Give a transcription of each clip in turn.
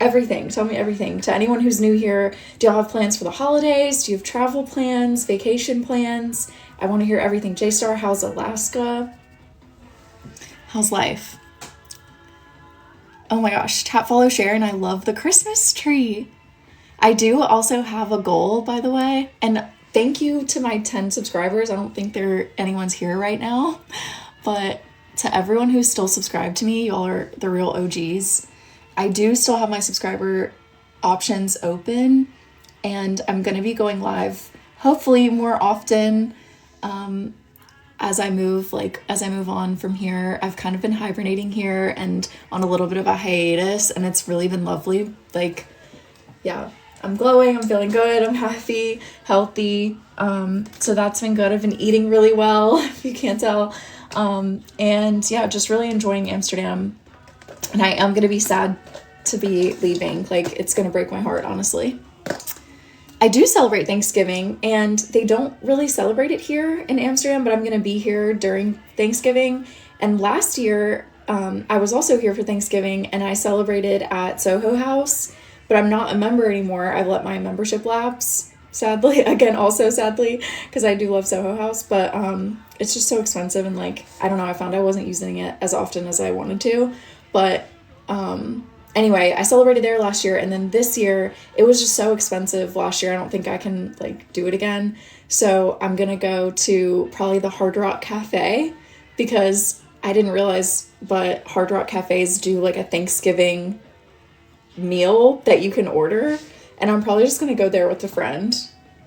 Everything. Tell me everything. To anyone who's new here, do y'all have plans for the holidays? Do you have travel plans, vacation plans? I want to hear everything. J-Star, how's Alaska? How's life? Oh my gosh, tap, follow, share, and I love the Christmas tree. I do also have a goal, by the way, and thank you to my 10 subscribers. I don't think anyone's here right now, but to everyone who's still subscribed to me, y'all are the real OGs. I do still have my subscriber options open, and I'm going to be going live hopefully more often as I move on from here. I've kind of been hibernating here and on a little bit of a hiatus, and it's really been lovely. Like, yeah, I'm glowing, I'm feeling good, I'm happy, healthy. So that's been good. I've been eating really well, if you can't tell. And yeah, just really enjoying Amsterdam. And I am going to be sad to be leaving. Like, it's going to break my heart, honestly. I do celebrate Thanksgiving, and they don't really celebrate it here in Amsterdam, but I'm going to be here during Thanksgiving. And last year, I was also here for Thanksgiving, and I celebrated at Soho House, but I'm not a member anymore. I've let my membership lapse, sadly, again, also sadly, because I do love Soho House, but it's just so expensive, and like, I don't know, I found I wasn't using it as often as I wanted to, but anyway, I celebrated there last year, and then this year, it was just so expensive last year. I don't think I can, like, do it again. So I'm gonna go to probably the Hard Rock Cafe, because I didn't realize, but Hard Rock Cafes do, like, a Thanksgiving meal that you can order, and I'm probably just gonna go there with a friend,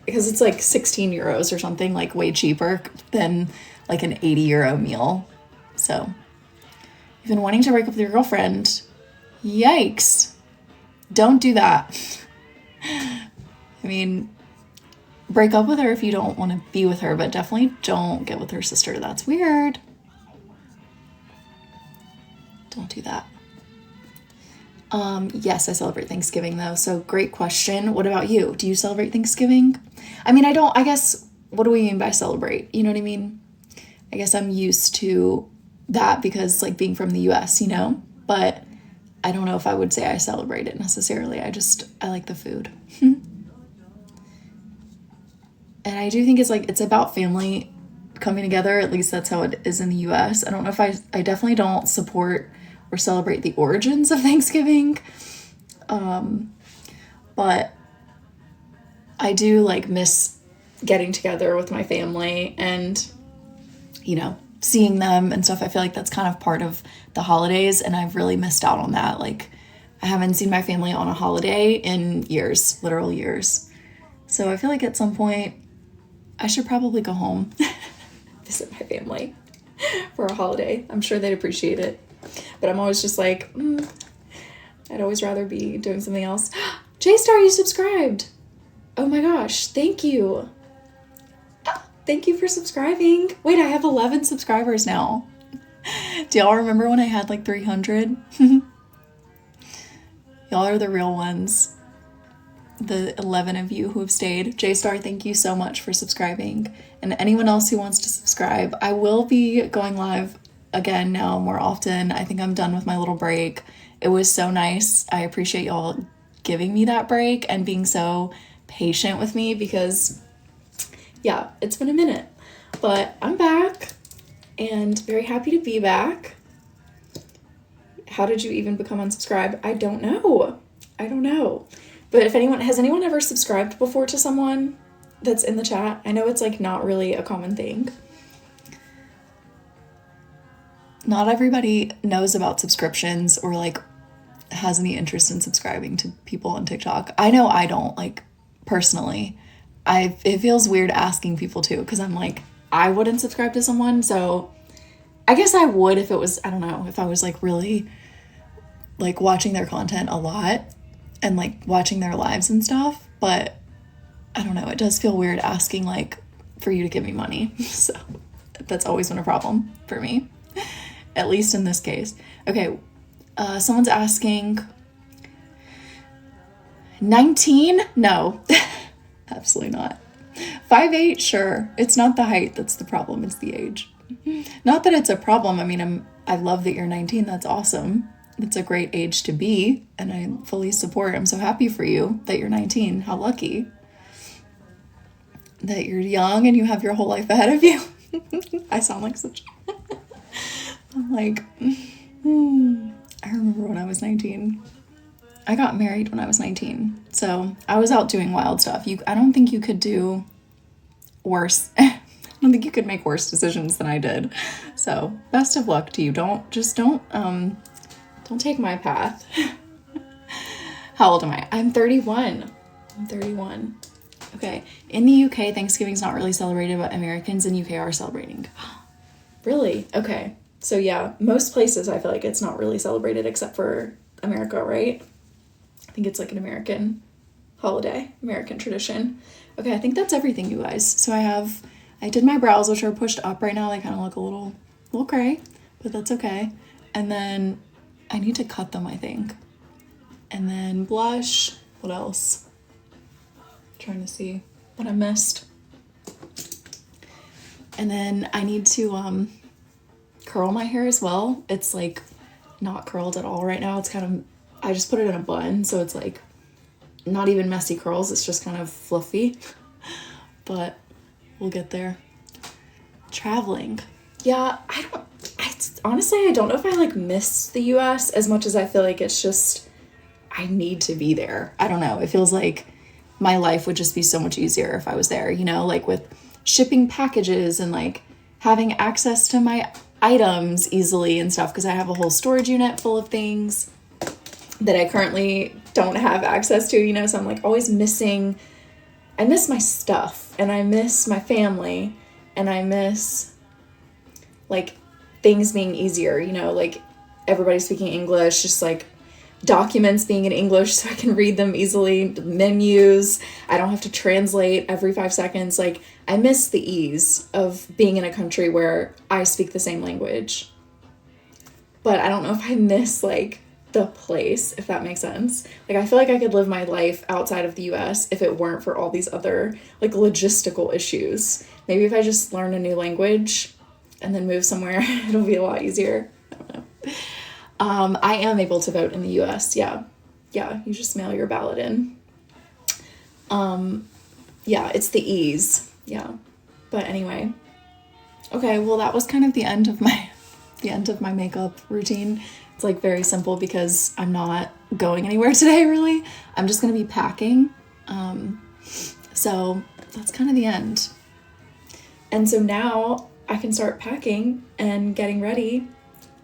because it's, like, 16 euros or something, like, way cheaper than, like, an 80 euro meal. So, you've been wanting to break up with your girlfriend. Yikes. Don't do that. I mean, break up with her if you don't want to be with her, but definitely don't get with her sister. That's weird. Don't do that. Yes, I celebrate Thanksgiving though. So great question. What about you? Do you celebrate Thanksgiving? I mean, I guess, what do we mean by celebrate? You know what I mean? I guess I'm used to that because, like, being from the US, you know, but I don't know if I would say I celebrate it necessarily. I like the food. And I do think it's about family coming together. At least that's how it is in the US. I don't know if I definitely don't support or celebrate the origins of Thanksgiving. But I do, like, miss getting together with my family and, you know, seeing them and stuff. I feel like that's kind of part of the holidays, and I've really missed out on that. Like, I haven't seen my family on a holiday in years, literal years. So I feel like at some point I should probably go home, visit my family for a holiday. I'm sure they'd appreciate it, but I'm always just like, I'd always rather be doing something else. J-Star, you subscribed. Oh my gosh, thank you. Thank you for subscribing. Wait, I have 11 subscribers now. Do y'all remember when I had like 300? Y'all are the real ones. The 11 of you who have stayed. J-Star, thank you so much for subscribing. And anyone else who wants to subscribe, I will be going live again now more often. I think I'm done with my little break. It was so nice. I appreciate y'all giving me that break and being so patient with me because, yeah, it's been a minute. But I'm back and very happy to be back. How did you even become unsubscribed? I don't know. But if has anyone ever subscribed before to someone that's in the chat? I know it's like not really a common thing. Not everybody knows about subscriptions or like has any interest in subscribing to people on TikTok. I know I don't, like, personally. It feels weird asking people to, because I'm like, I wouldn't subscribe to someone, so I guess I would if it was, I don't know, if I was like really like watching their content a lot and like watching their lives and stuff, but I don't know, it does feel weird asking like for you to give me money. So that's always been a problem for me, at least in this case. Okay, someone's asking, 19? No, absolutely not. 5'8", sure. It's not the height that's the problem, it's the age. Not that it's a problem. I mean, I love that you're 19. That's awesome. It's a great age to be, and I fully support. I'm so happy for you that you're 19. How lucky that you're young and you have your whole life ahead of you. I sound like such... I'm like, I remember when I was 19. I got married when I was 19. So I was out doing wild stuff. I don't think you could do worse. I don't think you could make worse decisions than I did. So best of luck to you. Don't take my path. How old am I? I'm 31. I'm 31. Okay. In the UK, Thanksgiving's not really celebrated, but Americans in UK are celebrating. Really? Okay. So yeah, most places I feel like it's not really celebrated except for America, right? I think it's like an American holiday, American tradition. Okay, I think that's everything, you guys. So I did my brows, which are pushed up right now. They kind of look a little gray, but that's okay. And then I need to cut them, I think. And then blush. What else? Trying to see what I missed. And then I need to curl my hair as well. It's like not curled at all right now. It's kind of, I just put it in a bun, so it's like not even messy curls. It's just kind of fluffy, but we'll get there. Traveling. Yeah, honestly, I don't know if I like miss the US as much as I feel like it's just, I need to be there. I don't know. It feels like my life would just be so much easier if I was there, you know, like with shipping packages and like having access to my items easily and stuff, because I have a whole storage unit full of things that I currently don't have access to, you know, so I'm like always missing. I miss my stuff, and I miss my family, and I miss like things being easier, you know, like everybody speaking English, just like documents being in English so I can read them easily, menus, I don't have to translate every 5 seconds. Like I miss the ease of being in a country where I speak the same language. But I don't know if I miss like the place, if that makes sense. Like I feel like I could live my life outside of the US if it weren't for all these other like logistical issues. Maybe if I just learn a new language and then move somewhere, it'll be a lot easier. I don't know. I am able to vote in the US. Yeah, you just mail your ballot in. Yeah, it's the ease. Yeah. But anyway. Okay, well that was kind of the end of my makeup routine. It's like very simple because I'm not going anywhere today, really. I'm just going to be packing. So that's kind of the end. And so now I can start packing and getting ready.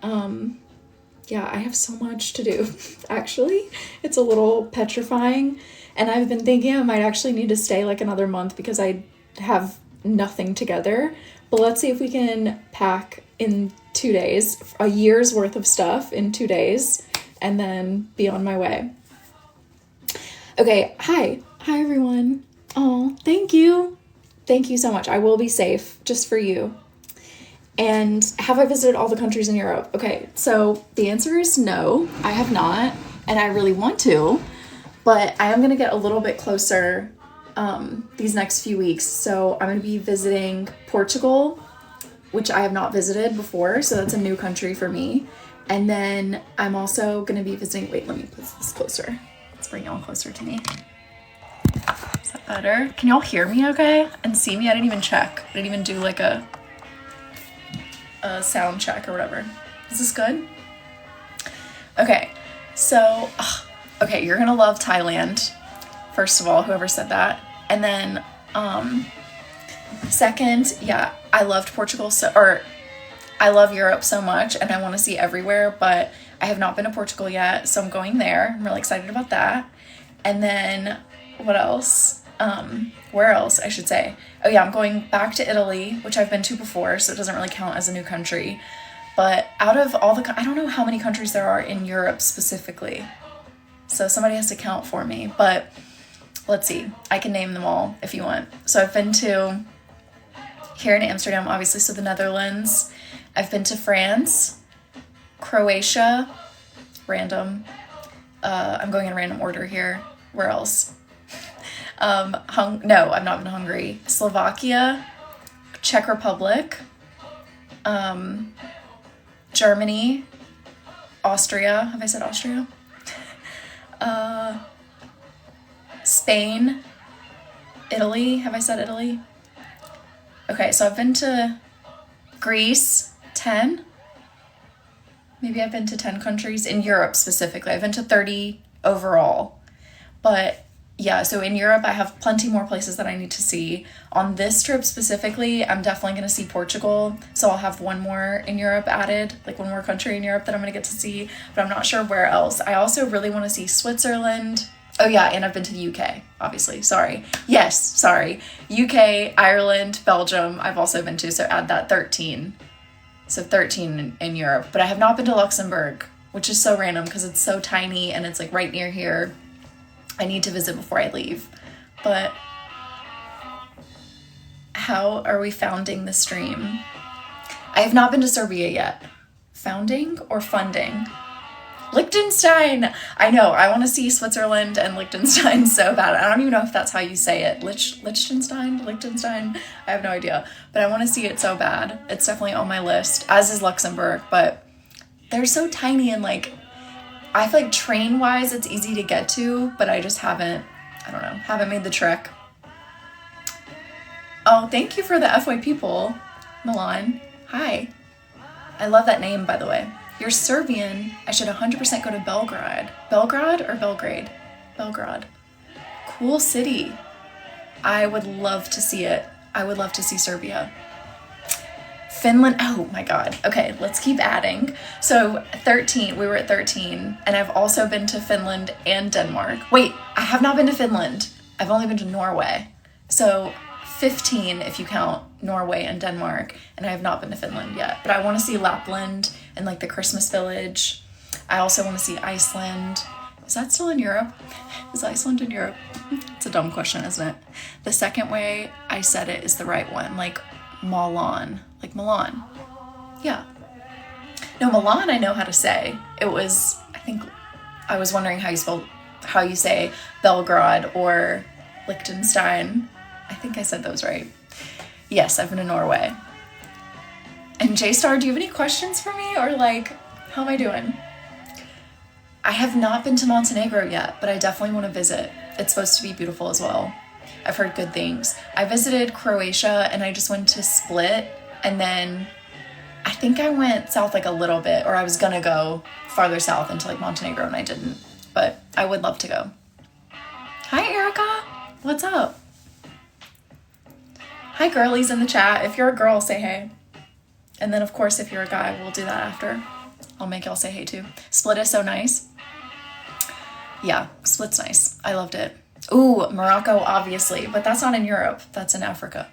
Yeah, I have so much to do. Actually, it's a little petrifying. And I've been thinking I might actually need to stay like another month because I have nothing together. But let's see if we can pack in 2 days, a year's worth of stuff in 2 days, and then be on my way. Okay, hi everyone. Oh, thank you. Thank you so much. I will be safe just for you. And have I visited all the countries in Europe? Okay, so the answer is no, I have not, and I really want to, but I am going to get a little bit closer these next few weeks. So I'm going to be visiting Portugal, which I have not visited before, so that's a new country for me. And then I'm also going to be visiting, wait, let me put this closer. Let's bring y'all closer to me. Is that better? Can y'all hear me okay? And see me? I didn't even check. I didn't even do like a sound check or whatever. Is this good? Okay, so, okay, you're gonna love Thailand, first of all, whoever said that. And then, second, yeah, I loved Portugal, I love Europe so much, and I want to see everywhere, but I have not been to Portugal yet, so I'm going there. I'm really excited about that. And then, what else? Where else, I should say? Oh yeah, I'm going back to Italy, which I've been to before, so it doesn't really count as a new country. But out of all I don't know how many countries there are in Europe specifically. So somebody has to count for me. But let's see, I can name them all if you want. So I've been to, here in Amsterdam, obviously, so the Netherlands. I've been to France, Croatia, random. I'm going in random order here. Where else? No, I've not been to Hungary. Slovakia, Czech Republic, Germany, Austria. Have I said Austria? Spain. Italy. Have I said Italy? Okay, so I've been to Greece, 10. Maybe I've been to 10 countries in Europe specifically. I've been to 30 overall. But yeah, so in Europe, I have plenty more places that I need to see. On this trip specifically, I'm definitely going to see Portugal. So I'll have one more in Europe added, like one more country in Europe that I'm going to get to see. But I'm not sure where else. I also really want to see Switzerland. Oh yeah, and I've been to the UK, obviously. Sorry. Yes, sorry. UK, Ireland, Belgium, I've also been to. So add that 13. So 13 in Europe. But I have not been to Luxembourg, which is so random because it's so tiny and it's like right near here. I need to visit before I leave. But how are we founding the stream? I have not been to Serbia yet. Founding or funding? Liechtenstein! I know, I want to see Switzerland and Liechtenstein so bad. I don't even know if that's how you say it. Liechtenstein? I have no idea. But I want to see it so bad. It's definitely on my list, as is Luxembourg. But they're so tiny and like, I feel like train-wise it's easy to get to, but I just haven't made the trek. Oh, thank you for the FYP poll, Milan. Hi. I love that name, by the way. You're Serbian. I should 100% go to Belgrade. Belgrade or Belgrade? Belgrade. Cool city. I would love to see it. I would love to see Serbia. Finland, oh my God. Okay, let's keep adding. So 13, we were at 13, and I've also been to Finland and Denmark. Wait, I have not been to Finland. I've only been to Norway. So 15 if you count Norway and Denmark, and I have not been to Finland yet. But I want to see Lapland and like the Christmas village. I also want to see Iceland. Is that still in Europe? Is Iceland in Europe? It's a dumb question, isn't it? The second way I said it is the right one, like Milan. Like Milan. Yeah. No, Milan I know how to say. It was, I think, I was wondering how you say Belgrade or Liechtenstein. I think I said those right. Yes, I've been to Norway. And J-Star, do you have any questions for me? Or like, how am I doing? I have not been to Montenegro yet, but I definitely want to visit. It's supposed to be beautiful as well. I've heard good things. I visited Croatia and I just went to Split, and then I think I went south like a little bit, or I was gonna go farther south into like Montenegro and I didn't, but I would love to go. Hi Erica, what's up? Hi girlies in the chat. If you're a girl, say hey. And then of course if you're a guy, we'll do that after. I'll make y'all say hey too. Split is so nice. Yeah, Split's nice. I loved it. Ooh, Morocco, obviously, but that's not in Europe. That's in Africa.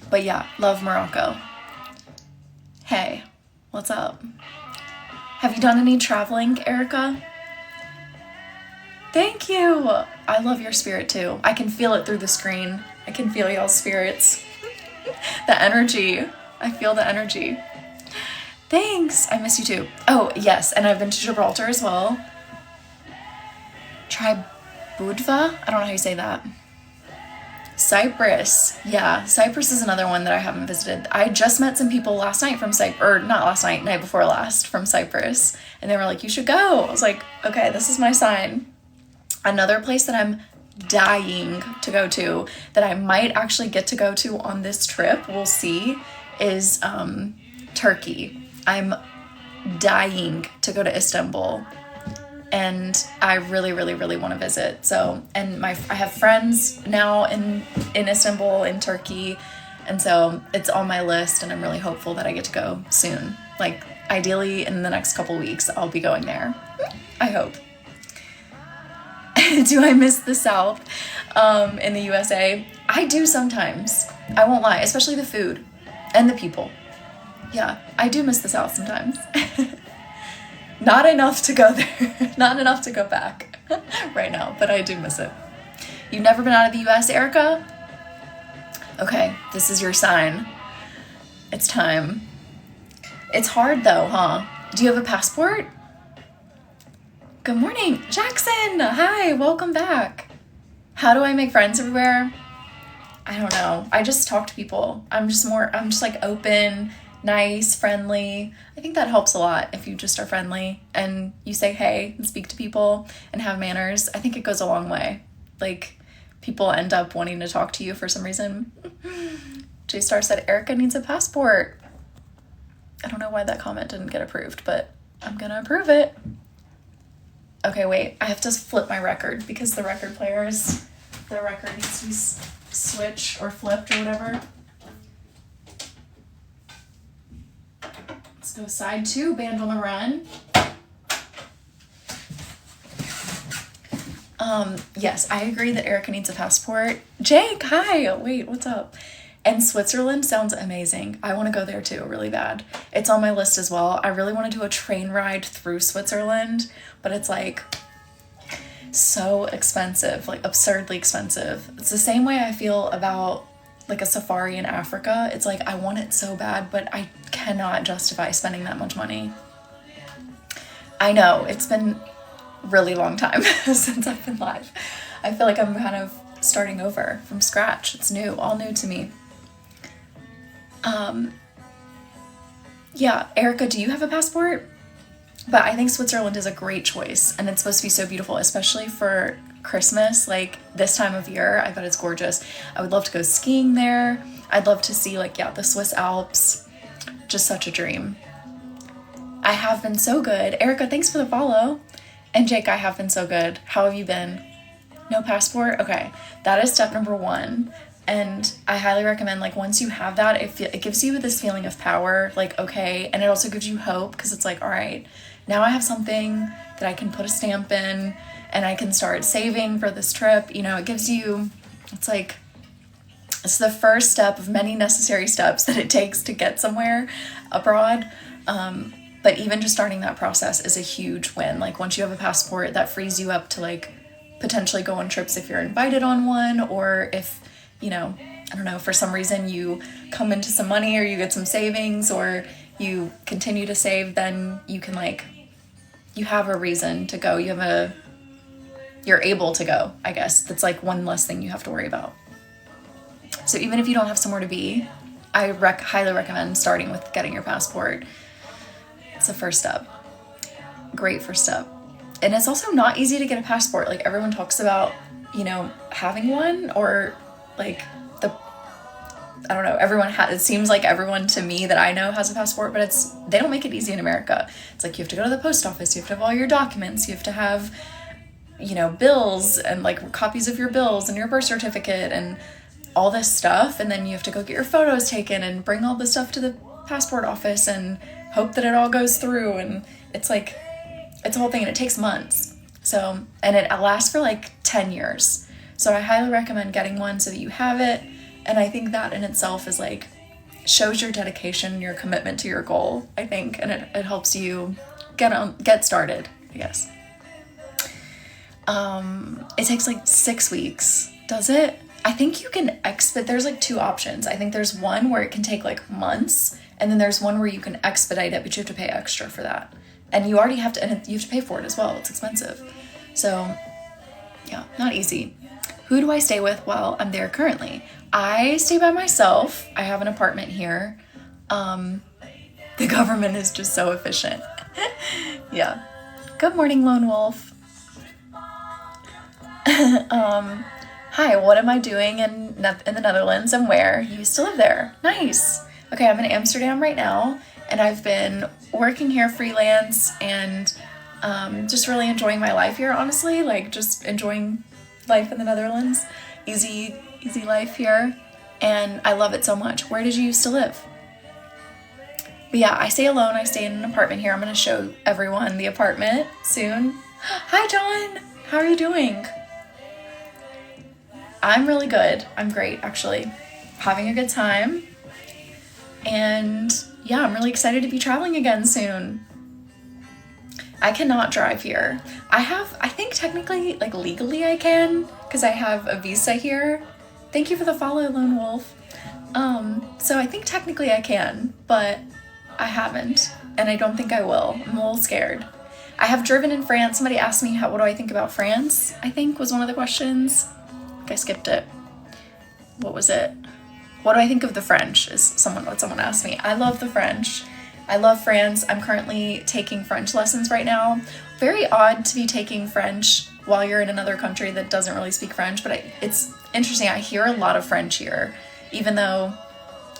But yeah, love Morocco. Hey, what's up? Have you done any traveling, Erica? Thank you. I love your spirit too. I can feel it through the screen. I can feel y'all's spirits. The energy. I feel the energy. Thanks. I miss you too. Oh, yes, and I've been to Gibraltar as well. Try Budva? I don't know how you say that. Cyprus. Yeah, Cyprus is another one that I haven't visited. I just met some people last night from Cyprus, or not last night, night before last from Cyprus. And they were like, you should go. I was like, okay, this is my sign. Another place that I'm dying to go to, that I might actually get to go to on this trip, we'll see, is Turkey. I'm dying to go to Istanbul. And I really, really, really want to visit. So, and I have friends now in Istanbul, in Turkey. And so it's on my list and I'm really hopeful that I get to go soon. Like ideally in the next couple weeks, I'll be going there. I hope. Do I miss the South in the USA? I do sometimes. I won't lie, especially the food and the people. Yeah, I do miss the South sometimes. Not enough to go there. Not enough to go back right now, but I do miss it. You've never been out of the US, Erica? Okay, this is your sign. It's time. It's hard though, huh? Do you have a passport? Good morning, Jackson. Hi, welcome back. How do I make friends everywhere? I don't know. I just talk to people. I'm just like open nice, friendly. I think that helps a lot if you just are friendly and you say hey and speak to people and have manners. I think it goes a long way. Like, people end up wanting to talk to you for some reason. J-Star said Erica needs a passport. I don't know why that comment didn't get approved, but I'm gonna approve it. Okay, wait, I have to flip my record because the record needs to be switched or flipped or whatever. Let's go side 2, Band on the Run. Yes, I agree that Erica needs a passport. Jake, hi! Wait, what's up? And Switzerland sounds amazing. I want to go there too, really bad. It's on my list as well. I really want to do a train ride through Switzerland, but it's like so expensive, like absurdly expensive. It's the same way I feel about like a safari in Africa. It's like I want it so bad, but I cannot justify spending that much money. I know, it's been a really long time since I've been live. I feel like I'm kind of starting over from scratch. It's new, all new to me. Yeah, Erica, do you have a passport? But I think Switzerland is a great choice, and it's supposed to be so beautiful, especially for Christmas, like this time of year. I bet it's gorgeous. I would love to go skiing there. I'd love to see like, yeah, the Swiss Alps. Just such a dream. I have been so good. Erica, thanks for the follow. And Jake, I have been so good. How have you been? No passport? Okay, that is step number 1. And I highly recommend, like, once you have that, it gives you this feeling of power, like, okay, and it also gives you hope, because it's like, all right, now I have something that I can put a stamp in, and I can start saving for this trip. You know, it gives you, it's like, it's the first step of many necessary steps that it takes to get somewhere abroad. But even just starting that process is a huge win. Like, once you have a passport, that frees you up to, like, potentially go on trips if you're invited on one, or if, you know, I don't know, for some reason you come into some money or you get some savings or you continue to save, then you can, like, you have a reason to go. You're able to go, I guess. That's like one less thing you have to worry about. So even if you don't have somewhere to be, I highly recommend starting with getting your passport. It's the first step. Great first step. And it's also not easy to get a passport. Like, everyone talks about, you know, having one, or like I don't know, it seems like everyone to me that I know has a passport, but they don't make it easy in America. It's like you have to go to the post office, you have to have all your documents, you have to have, you know, bills and like copies of your bills and your birth certificate and all this stuff, and then you have to go get your photos taken and bring all the stuff to the passport office and hope that it all goes through, and it's like, it's a whole thing, and it takes months. So, and it lasts for like 10 years. So I highly recommend getting one so that you have it. And I think that in itself is like, shows your dedication, your commitment to your goal, I think. And it helps you get started, I guess. It takes like 6 weeks. Does it? I think you can there's like 2 options. I think there's one where it can take like months, and then there's one where you can expedite it, but you have to pay extra for that. And you already have to, and you have to pay for it as well. It's expensive. So yeah, not easy. Who do I stay with while I'm there currently? I stay by myself. I have an apartment here. The government is just so efficient. Yeah. Good morning, Lone Wolf. Hi, what am I doing in the Netherlands and where? You used to live there. Nice. Okay, I'm in Amsterdam right now, and I've been working here freelance and just really enjoying my life here, honestly. Like, just enjoying life in the Netherlands. Easy life here, and I love it so much. Where did you used to live? But yeah, I stay alone. I stay in an apartment here. I'm going to show everyone the apartment soon. Hi, John. How are you doing? I'm really good. I'm great, actually. Having a good time. And yeah, I'm really excited to be traveling again soon. I cannot drive here. I think technically, like legally I can, because I have a visa here. Thank you for the follow, Lone Wolf. So I think technically I can, but I haven't, and I don't think I will. I'm a little scared. I have driven in France. Somebody asked me what do I think about France, I think was one of the questions. I skipped it. What was it? What do I think of the French is what someone asked me. I love the French. I love France. I'm currently taking French lessons right now. Very odd to be taking French while you're in another country that doesn't really speak French, but it's interesting. I hear a lot of French here, even though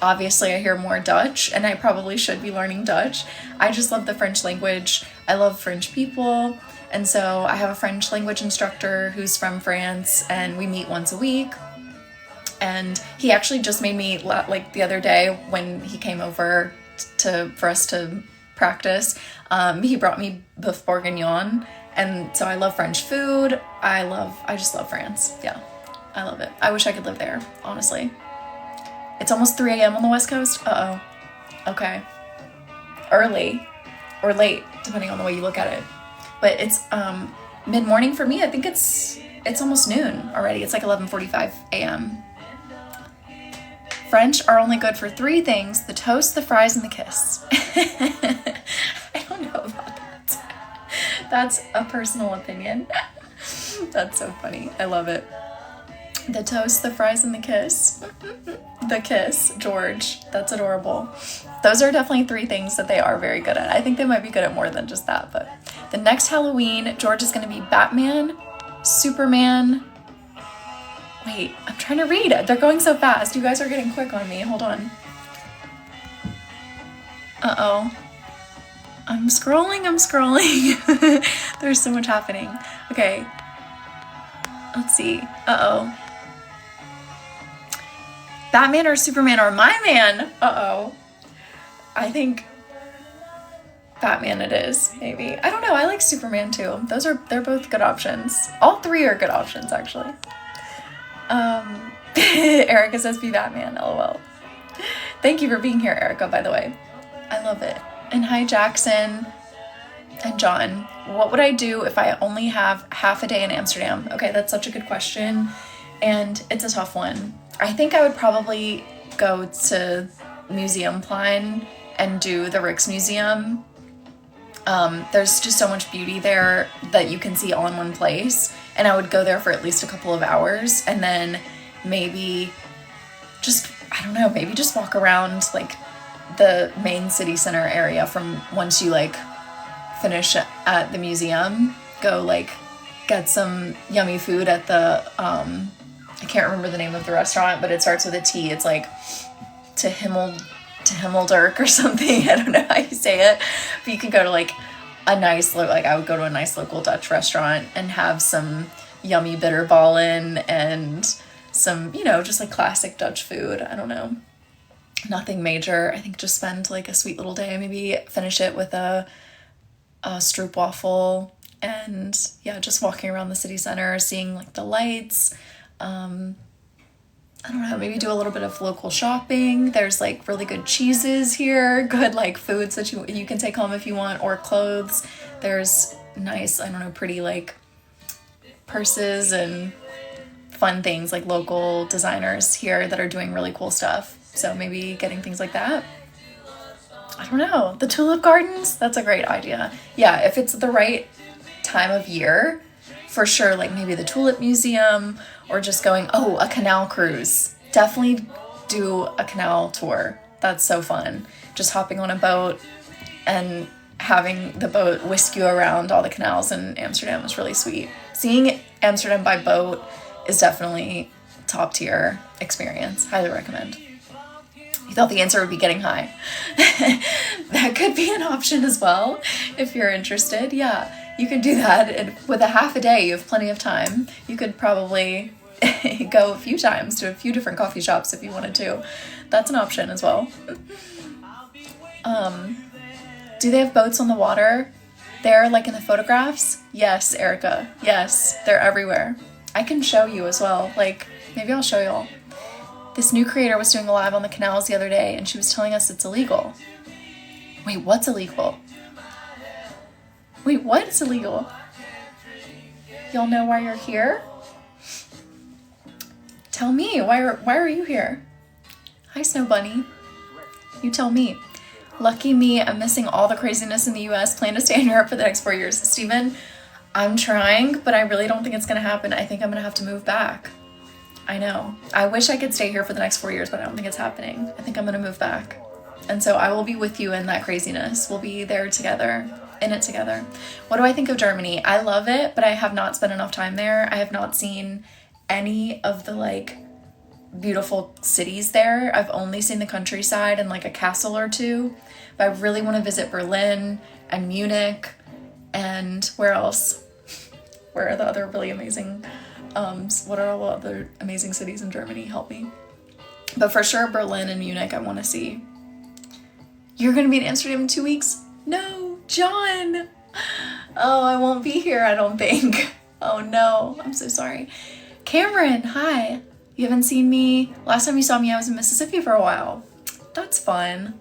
obviously I hear more Dutch, and I probably should be learning Dutch. I just love the French language. I love French people, and so I have a French language instructor who's from France, and we meet once a week. And he actually just made me, like the other day when he came over for us to practice, he brought me beef bourguignon, and so I love French food. I just love France. Yeah, I love it. I wish I could live there, honestly. It's almost 3 a.m. on the West Coast. Okay. Early or late, depending on the way you look at it. But it's mid-morning for me. I think it's almost noon already. It's like 11:45 a.m. French are only good for 3 things: the toast, the fries, and the kiss. I don't know about that. That's a personal opinion. That's so funny. I love it. The toast, the fries, and the kiss. The kiss, George. That's adorable. Those are definitely 3 things that they are very good at. I think they might be good at more than just that, but the next Halloween, George is going to be Batman, Superman. Wait, I'm trying to read it. They're going so fast. You guys are getting quick on me. Hold on. Uh-oh. I'm scrolling. There's so much happening. Okay. Let's see. Uh-oh. Batman or Superman or my man? Uh-oh. I think Batman it is, maybe. I don't know. I like Superman too. They're both good options. All 3 are good options, actually. Erica says be Batman, lol. Thank you for being here, Erica, by the way. I love it. And hi, Jackson and John. What would I do if I only have half a day in Amsterdam? Okay, that's such a good question, and it's a tough one. I think I would probably go to Museumplein and do the Rijksmuseum. There's just so much beauty there that you can see all in one place, and I would go there for at least a couple of hours, and then maybe just walk around like the main city center area from once you like finish at the museum. Go like get some yummy food at the I can't remember the name of the restaurant, but it starts with a T. It's like to Himmeldirk or something. I don't know how you say it, but you can go to like I would go to a nice local Dutch restaurant and have some yummy bitterballen and some, just like classic Dutch food. I don't know. Nothing major. I think just spend like a sweet little day, maybe finish it with a stroopwafel, and yeah, just walking around the city center, seeing like the lights. I don't know, maybe do a little bit of local shopping. There's like really good cheeses here, good like foods that you can take home if you want, or clothes. There's nice, pretty like purses and fun things, like local designers here that are doing really cool stuff. So maybe getting things like that. I don't know. The tulip gardens, that's a great idea. Yeah, if it's the right time of year, for sure, like maybe the Tulip Museum, or just going, a canal cruise. Definitely do a canal tour. That's so fun. Just hopping on a boat and having the boat whisk you around all the canals in Amsterdam is really sweet. Seeing Amsterdam by boat is definitely top tier experience. Highly recommend. You thought the answer would be getting high. That could be an option as well if you're interested. Yeah. You can do that, and with a half a day, you have plenty of time. You could probably go a few times to a few different coffee shops if you wanted to. That's an option as well. Do they have boats on the water there, like in the photographs? Yes, Erica. Yes, they're everywhere. I can show you as well. Like, maybe I'll show y'all. This new creator was doing a live on the canals the other day, and she was telling us it's illegal. Wait, what's illegal? Wait, what? It's illegal. Y'all know why you're here? Tell me, why are you here? Hi, Snow Bunny. You tell me. Lucky me, I'm missing all the craziness in the US. Plan to stay in Europe for the next 4 years. Steven, I'm trying, but I really don't think it's going to happen. I think I'm going to have to move back. I know. I wish I could stay here for the next 4 years, but I don't think it's happening. I think I'm gonna move back. And so I will be with you in that craziness. We'll be there together, in it together. What do I think of Germany? I love it, but I have not spent enough time there. I have not seen any of the like beautiful cities there. I've only seen the countryside and like a castle or two, but I really want to visit Berlin and Munich and where else? Where are the other really amazing, what are all the other amazing cities in Germany? Help me. But for sure, Berlin and Munich I want to see. You're going to be in Amsterdam in 2 weeks? No, John. Oh, I won't be here, I don't think. Oh no, I'm so sorry. Cameron, hi. You haven't seen me. Last time you saw me, I was in Mississippi for a while. That's fun.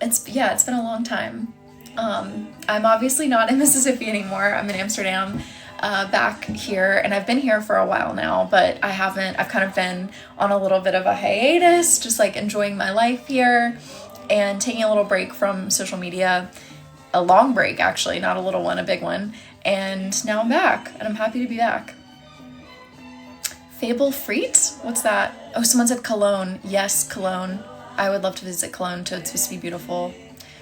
It's been a long time. I'm obviously not in Mississippi anymore. I'm in Amsterdam, back here, and I've been here for a while now, but I've kind of been on a little bit of a hiatus, just like enjoying my life here and taking a little break from social media, a long break actually, not a little one, a big one. And now I'm back and I'm happy to be back. Fable Freet? What's that? Oh, someone said Cologne. Yes, Cologne. I would love to visit Cologne too. It's supposed to be beautiful.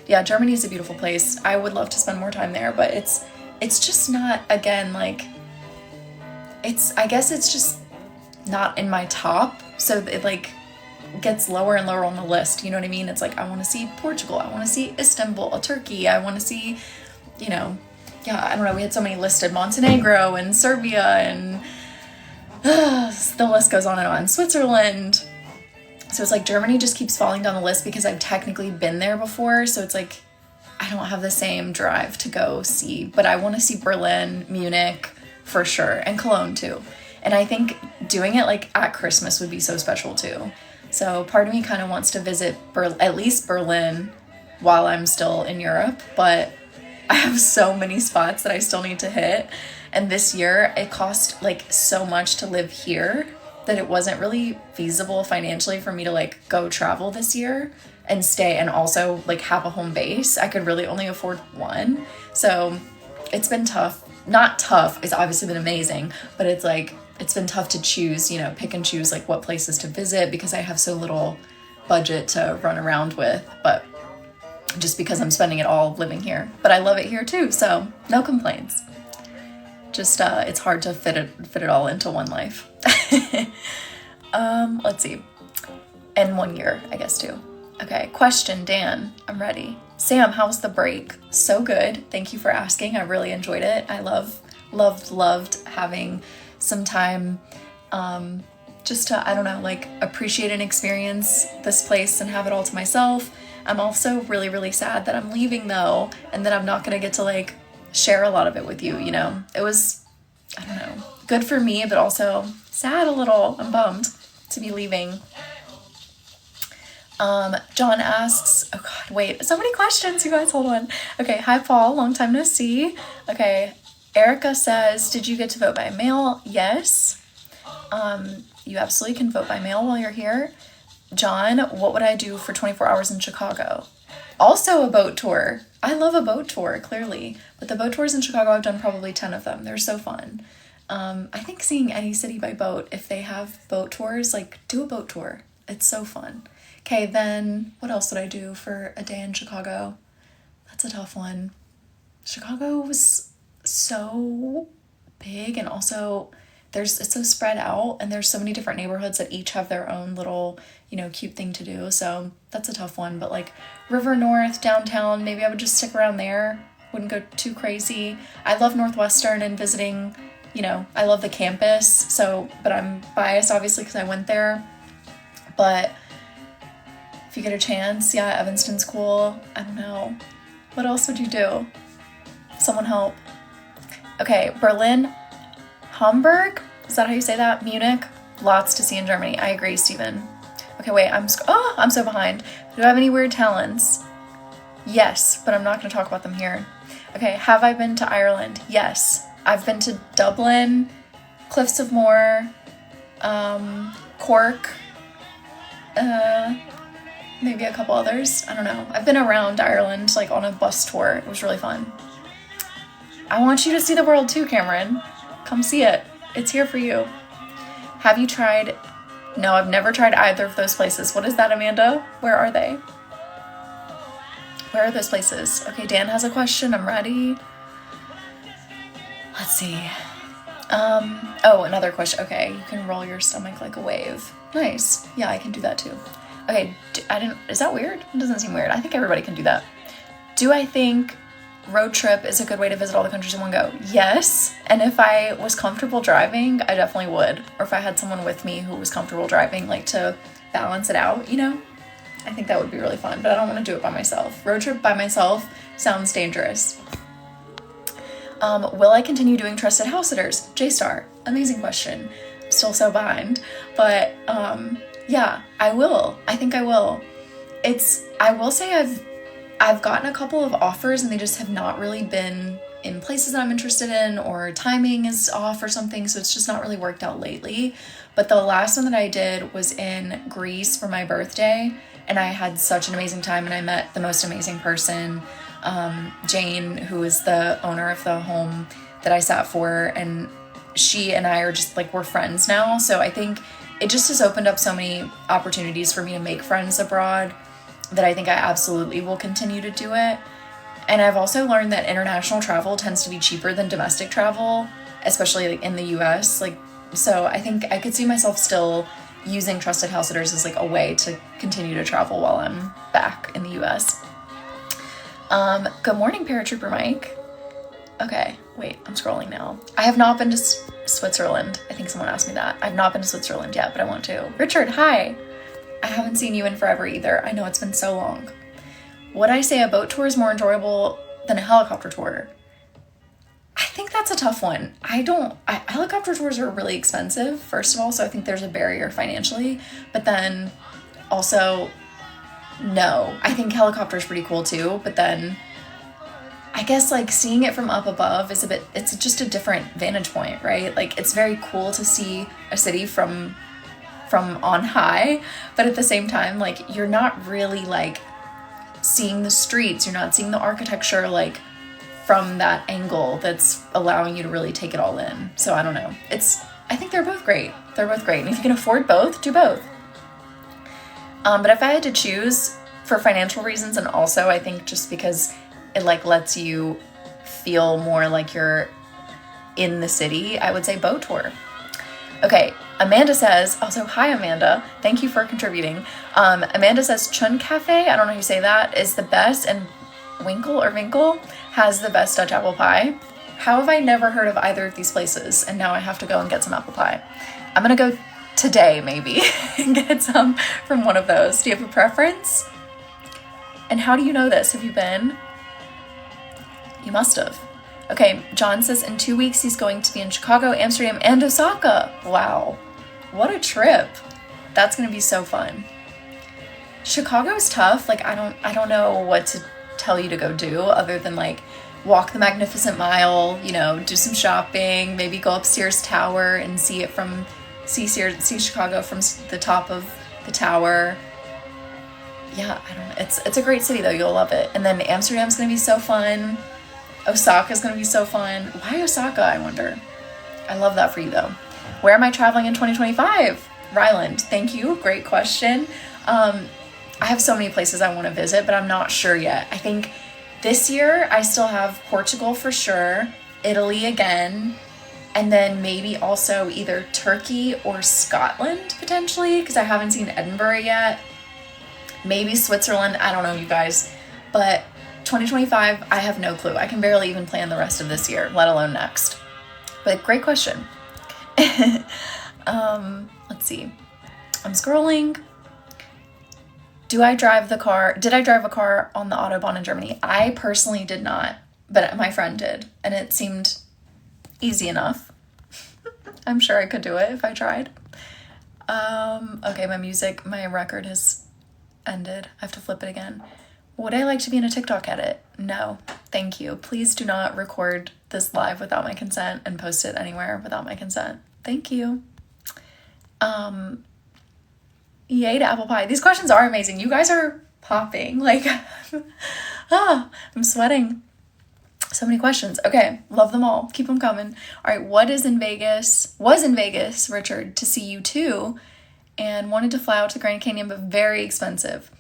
Yeah, Germany is a beautiful place. I would love to spend more time there, but it's just not, again, like, I guess it's just not in my top. So it like gets lower and lower on the list. You know what I mean? It's like, I want to see Portugal. I want to see Istanbul, Turkey. I want to see, I don't know. We had so many listed, Montenegro and Serbia and the list goes on and on. Switzerland. So it's like Germany just keeps falling down the list because I've technically been there before. So it's like, I don't have the same drive to go see, but I want to see Berlin, Munich for sure, and Cologne too. And I think doing it like at Christmas would be so special too. So part of me kind of wants to visit at least Berlin while I'm still in Europe, but I have so many spots that I still need to hit. And this year it cost like so much to live here that it wasn't really feasible financially for me to like go travel this year and stay and also like have a home base. I could really only afford one. So it's been tough. Not tough. It's obviously been amazing, but it's like, it's been tough to choose, pick and choose like what places to visit because I have so little budget to run around with, but just because I'm spending it all living here. But I love it here too, so no complaints. Just it's hard to fit it all into one life. Let's see. And 1 year, I guess too. Okay, question, Dan. I'm ready. Sam, how was the break? So good. Thank you for asking. I really enjoyed it. I loved having some time just to, I don't know, like appreciate and experience this place and have it all to myself. I'm also really, really sad that I'm leaving though, and that I'm not going to get to like share a lot of it with you, It was, I don't know, good for me, but also sad a little. I'm bummed to be leaving. John asks, oh God, wait, so many questions, you guys, hold on. Okay, hi Paul, long time no see. Okay, Erica says, did you get to vote by mail? Yes. You absolutely can vote by mail while you're here. John, what would I do for 24 hours in Chicago? Also a boat tour. I love a boat tour, clearly. But the boat tours in Chicago, I've done probably 10 of them. They're so fun. I think seeing any city by boat, if they have boat tours, like do a boat tour. It's so fun. Okay, then what else would I do for a day in Chicago? That's a tough one. Chicago was so big, and also it's so spread out, and there's so many different neighborhoods that each have their own little, cute thing to do. So that's a tough one. But like River North, downtown, maybe I would just stick around there. Wouldn't go too crazy. I love Northwestern and visiting, I love the campus. So, but I'm biased obviously because I went there. But if you get a chance, yeah, Evanston's cool. I don't know. What else would you do? Someone help. Okay, Berlin, Hamburg, is that how you say that? Munich, lots to see in Germany. I agree, Steven. Okay, wait, I'm so behind. Do I have any weird talents? Yes, but I'm not going to talk about them here. Okay, have I been to Ireland? Yes. I've been to Dublin, Cliffs of Moher, Cork, maybe a couple others. I don't know. I've been around Ireland, like on a bus tour. It was really fun. I want you to see the world too, Cameron. Come see it. It's here for you. Have you tried? No, I've never tried either of those places. What is that, Amanda? Where are they? Where are those places? Okay, Dan has a question. I'm ready. Let's see. Oh, another question. Okay, you can roll your stomach like a wave. Nice. Yeah, I can do that too. Okay, is that weird? It doesn't seem weird. I think everybody can do that. Do I think road trip is a good way to visit all the countries in one go? Yes. And if I was comfortable driving, I definitely would. Or if I had someone with me who was comfortable driving, like to balance it out, you know? I think that would be really fun, but I don't want to do it by myself. Road trip by myself sounds dangerous. Will I continue doing trusted house sitters? J-Star, amazing question. I'm still so behind, but yeah, I will. I think I will. I will say I've gotten a couple of offers and they just have not really been in places that I'm interested in, or timing is off or something, so it's just not really worked out lately. But the last one that I did was in Greece for my birthday, and I had such an amazing time, and I met the most amazing person, Jane, who is the owner of the home that I sat for, and she and I are just like, we're friends now. So I think it just has opened up so many opportunities for me to make friends abroad that I think I absolutely will continue to do it. And I've also learned that international travel tends to be cheaper than domestic travel, especially like in the US. So I think I could see myself still using trusted house sitters as like a way to continue to travel while I'm back in the US. Good morning, Paratrooper Mike. Okay, wait, I'm scrolling now. I have not been to Switzerland. I think someone asked me that. I've not been to Switzerland yet, but I want to. Richard, hi. I haven't seen you in forever either. I know it's been so long. Would I say a boat tour is more enjoyable than a helicopter tour? I think that's a tough one. Helicopter tours are really expensive, first of all, so I think there's a barrier financially. But then also, no. I think helicopter is pretty cool too, but then I guess like seeing it from up above is it's just a different vantage point, right? Like it's very cool to see a city from on high, but at the same time, like you're not really like seeing the streets, you're not seeing the architecture like from that angle that's allowing you to really take it all in. So I don't know. I think they're both great. They're both great. And if you can afford both, do both. But if I had to choose for financial reasons, and also I think just because it like lets you feel more like you're in the city, I would say boat tour. Okay, Amanda says, also, hi Amanda, thank you for contributing. Amanda says Chun Cafe, I don't know how you say that, is the best, and Winkle has the best Dutch apple pie. How have I never heard of either of these places? And now I have to go and get some apple pie. I'm gonna go today maybe and get some from one of those. Do you have a preference? And how do you know this? Have you been? You must have. Okay, John says in 2 weeks he's going to be in Chicago, Amsterdam, and Osaka. Wow, what a trip. That's gonna be so fun. Chicago's tough. Like I don't know what to tell you to go do other than like walk the Magnificent Mile, you know, do some shopping, maybe go up Sears Tower and see Chicago from the top of the tower. Yeah, I don't know. It's a great city though. You'll love it. And then Amsterdam's gonna be so fun. Osaka's gonna be so fun. Why Osaka, I wonder? I love that for you though. Where am I traveling in 2025? Ryland, thank you. Great question. I have so many places I want to visit, but I'm not sure yet. I think this year I still have Portugal for sure, Italy again, and then maybe also either Turkey or Scotland potentially, because I haven't seen Edinburgh yet. Maybe Switzerland, I don't know you guys, but 2025, I have no clue. I can barely even plan the rest of this year, let alone next. But great question. Let's see. I'm scrolling. Did I drive a car on the Autobahn in Germany? I personally did not, but my friend did, and it seemed easy enough. I'm sure I could do it if I tried. Okay, my record has ended. I have to flip it again. Would I like to be in a TikTok edit? No, thank you. Please do not record this live without my consent and post it anywhere without my consent. Thank you. Yay to apple pie. These questions are amazing. You guys are popping. Like, I'm sweating. So many questions. Okay, love them all. Keep them coming. All right, was in Vegas, Richard, to see you too, and wanted to fly out to the Grand Canyon, but very expensive.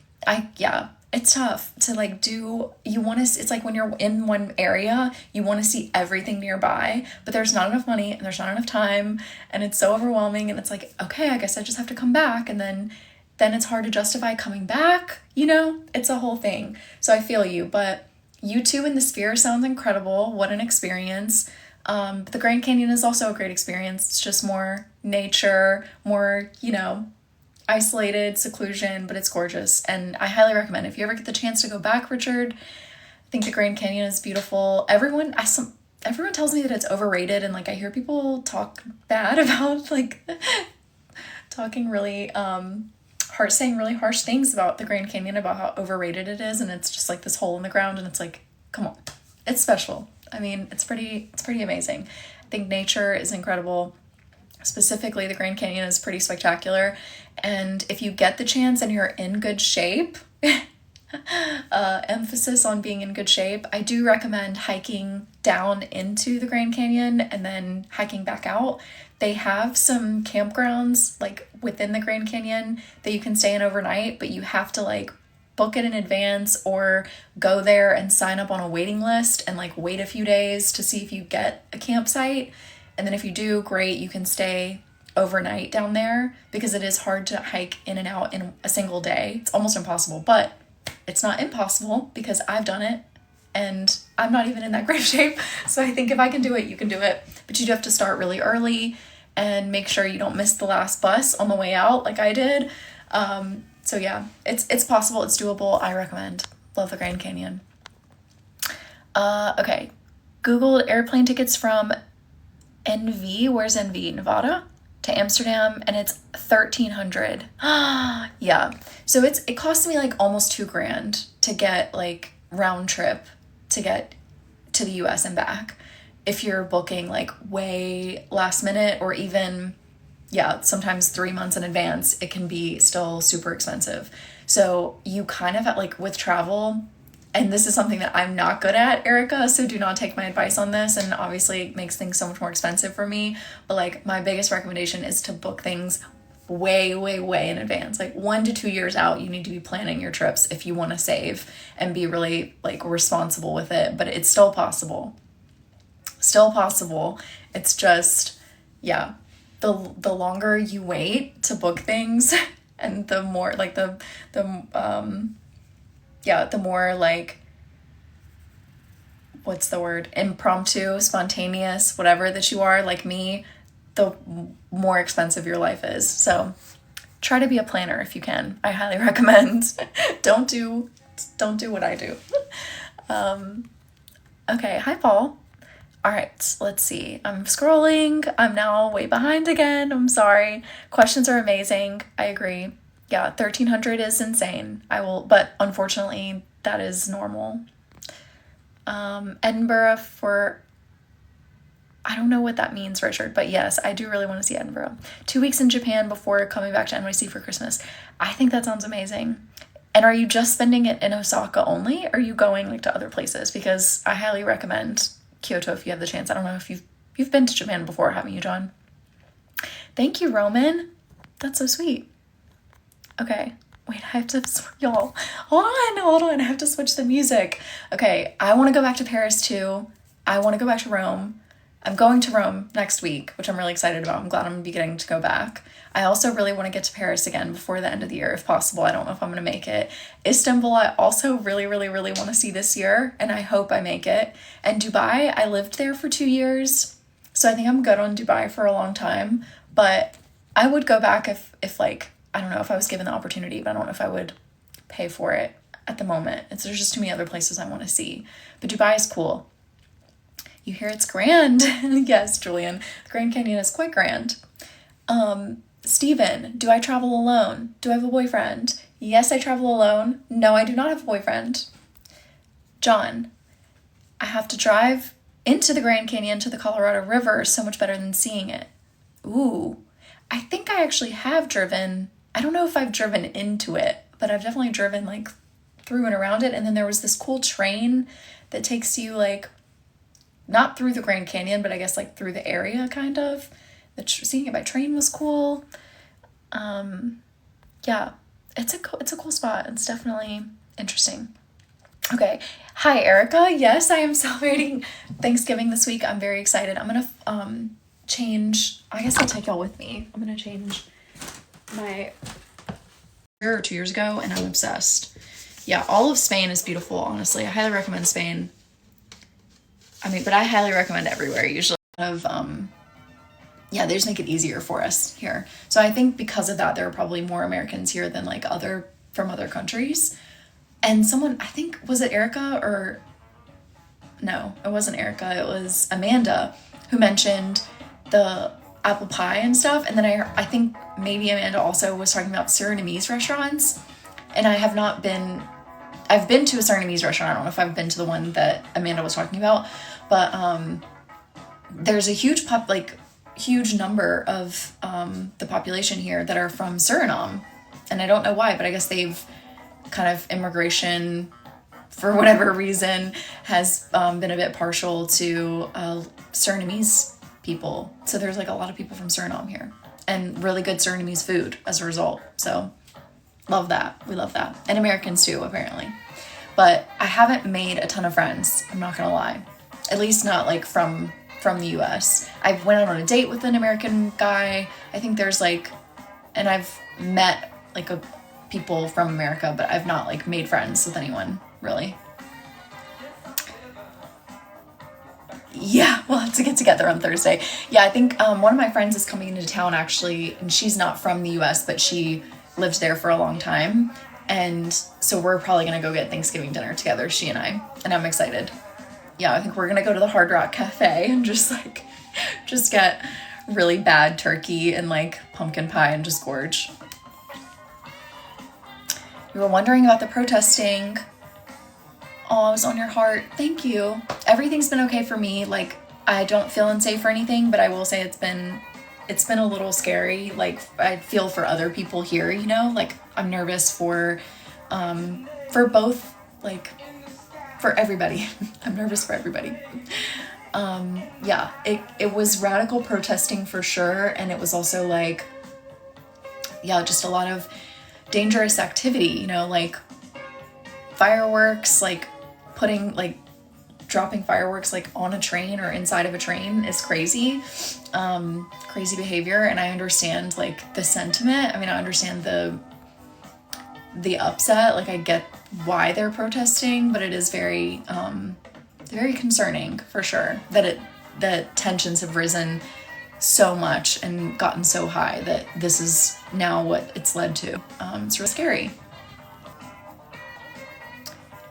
Yeah, it's tough to like do, it's like when you're in one area, you want to see everything nearby, but there's not enough money and there's not enough time, and it's so overwhelming, and it's like, okay, I guess I just have to come back, and then it's hard to justify coming back, it's a whole thing. So I feel you, but U2 in the Sphere sounds incredible. What an experience. But the Grand Canyon is also a great experience. It's just more nature, more, isolated, seclusion, but it's gorgeous. And I highly recommend, if you ever get the chance to go back, Richard, I think the Grand Canyon is beautiful. Everyone tells me that it's overrated, and like I hear people talk bad about like talking really saying really harsh things about the Grand Canyon, about how overrated it is, and it's just like this hole in the ground, and it's like, come on, it's special. I mean, it's pretty amazing. I think nature is incredible. Specifically, the Grand Canyon is pretty spectacular, and if you get the chance and you're in good shape, emphasis on being in good shape, I do recommend hiking down into the Grand Canyon and then hiking back out. They have some campgrounds like within the Grand Canyon that you can stay in overnight, but you have to like book it in advance or go there and sign up on a waiting list and like wait a few days to see if you get a campsite. And then if you do, great, you can stay overnight down there, because it is hard to hike in and out in a single day. It's almost impossible, but it's not impossible because I've done it and I'm not even in that great shape. So I think if I can do it, you can do it. But you do have to start really early and make sure you don't miss the last bus on the way out like I did. So yeah, it's possible, it's doable, I recommend. Love the Grand Canyon. Okay, Googled airplane tickets from NV, where's NV? Nevada? To Amsterdam, and it's $1,300. Yeah, so it cost me like almost $2,000 to get like round trip to get to the US and back. If you're booking like way last minute, or even, sometimes 3 months in advance, it can be still super expensive. So you kind of like with travel, and this is something that I'm not good at, Erica, so do not take my advice on this, and obviously it makes things so much more expensive for me, but like my biggest recommendation is to book things way, way, way in advance. Like 1 to 2 years out, you need to be planning your trips if you want to save and be really like responsible with it, but it's still possible. It's just, the longer you wait to book things, and the more like the more like, what's the word? Impromptu, spontaneous, whatever that you are, like me, the more expensive your life is. So try to be a planner if you can. I highly recommend. Don't do what I do. Okay, hi Paul. All right, let's see. I'm scrolling. I'm now way behind again. I'm sorry. Questions are amazing. I agree. Yeah, 1,300 is insane. But unfortunately, that is normal. Edinburgh for, I don't know what that means, Richard, but yes, I do really want to see Edinburgh. 2 weeks in Japan before coming back to NYC for Christmas. I think that sounds amazing. And are you just spending it in Osaka only? Or are you going like to other places? Because I highly recommend Kyoto if you have the chance. I don't know if you've been to Japan before, haven't you, John? Thank you, Roman. That's so sweet. Okay, wait, I have to, y'all, hold on, I have to switch the music. Okay, I want to go back to Paris too. I want to go back to Rome. I'm going to Rome next week, which I'm really excited about. I'm glad I'm going to be getting to go back. I also really want to get to Paris again before the end of the year, if possible. I don't know if I'm going to make it. Istanbul, I also really, really, really want to see this year, and I hope I make it. And Dubai, I lived there for 2 years, so I think I'm good on Dubai for a long time, but I would go back if like, I don't know if I was given the opportunity, but I don't know if I would pay for it at the moment. There's just too many other places I want to see. But Dubai is cool. You hear it's grand. Yes, Julian. The Grand Canyon is quite grand. Steven, do I travel alone? Do I have a boyfriend? Yes, I travel alone. No, I do not have a boyfriend. John, I have to drive into the Grand Canyon to the Colorado River. So much better than seeing it. Ooh, I think I actually have driven. I don't know if I've driven into it, but I've definitely driven like through and around it. And then there was this cool train that takes you like not through the Grand Canyon, but I guess like through the area kind of. Seeing it by train was cool. Yeah, it's a cool spot. It's definitely interesting. Okay. Hi, Erica. Yes, I am celebrating Thanksgiving this week. I'm very excited. I'm gonna change. I guess I'll take y'all with me. I'm gonna change my year or 2 years ago, and I'm obsessed. Yeah, all of Spain is beautiful, honestly. I highly recommend Spain. I mean, but I highly recommend everywhere. Usually yeah, they just make it easier for us here. So I think because of that, there are probably more Americans here than like from other countries. And someone, I think, was it Erica or no, it wasn't Erica. It was Amanda who mentioned the apple pie and stuff. And then I think maybe Amanda also was talking about Surinamese restaurants. And I've been to a Surinamese restaurant. I don't know if I've been to the one that Amanda was talking about, but there's a huge number of the population here that are from Suriname. And I don't know why, but I guess they've kind of immigration, for whatever reason, has been a bit partial to Surinamese people. So there's like a lot of people from Suriname here, and really good Surinamese food as a result. So love that. We love that. And Americans too, apparently. But I haven't made a ton of friends, I'm not gonna lie. At least not like from the US. I went out on a date with an American guy. I think there's and I've met people from America, but I've not made friends with anyone really. Yeah, we'll have to get together on Thursday. Yeah, I think one of my friends is coming into town actually, and she's not from the US, but she lived there for a long time. And so we're probably gonna go get Thanksgiving dinner together, she and I'm excited. Yeah, I think we're gonna go to the Hard Rock Cafe and just get really bad turkey and pumpkin pie and just gorge. You were wondering about the protesting. Oh, I was on your heart. Thank you. Everything's been okay for me. I don't feel unsafe or anything, but I will say it's been a little scary. I feel for other people here, I'm nervous for both, for everybody. I'm nervous for everybody. Yeah, it was radical protesting for sure. And it was also just a lot of dangerous activity, fireworks, dropping fireworks on a train or inside of a train is crazy. Crazy behavior. And I understand the sentiment. I mean, I understand the upset. I get why they're protesting, but it is very very concerning for sure that tensions have risen so much and gotten so high that this is now what it's led to. It's real scary.